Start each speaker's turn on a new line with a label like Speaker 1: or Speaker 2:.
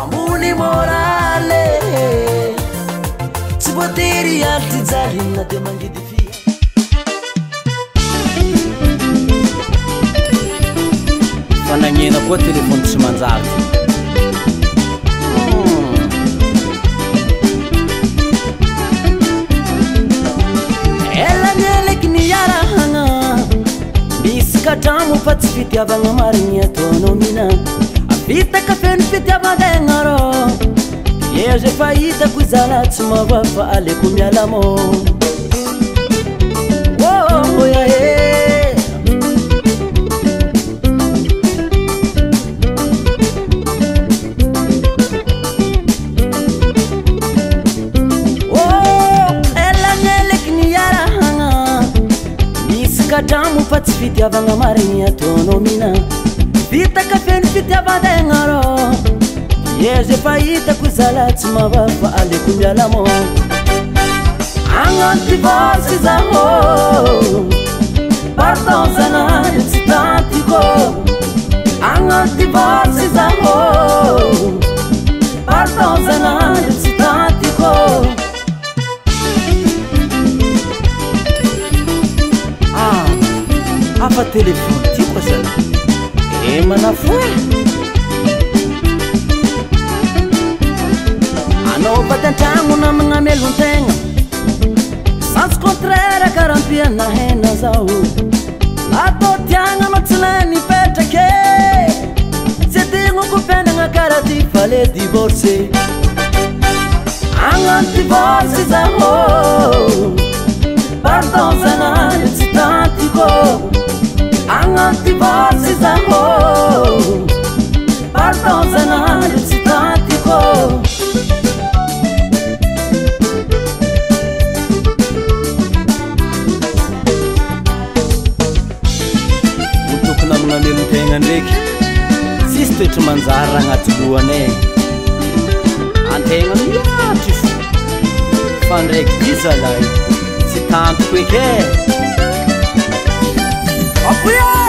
Speaker 1: ambony morale tsy voatery alty jarina dia mangidy fia fanagnena koa telefony tsy manjary elanyeleky niarahagna misy katramo fa tsy fitiavagna marigny ataonao mina avitaka feno fitiavandegna rô eze fa hitako izala tsy mavafa aleko mialamo oyae katramo fa tsy fitiavagna marigny ataonao mina vitaka feno fitiavandegna rô eze fa hitako izala tsy mavafa aleko mialamo agnaty divorce zaho pardon zanany tsy tantiko agnaty divorce zaho pardon zanany tsy tantiko afa telefony tiako zany manafoe anaovady antragno na magnamelon-tegna sans contraire karampiana hena zao atao tiagna no tsy lay nipetrake tsy ategnoko pendagna karaha ty fa le divorce agnaty divorce zaho pardon zanany tsy tantiko agnaty divorce zaho pardon zanany tsy tantiko tokony amagnamelon-tegna ndraiky tsisy toetry manjary raha agnaty lohanay antegna miatry fa ndraiky ty zalay tsy tantiko eky apuya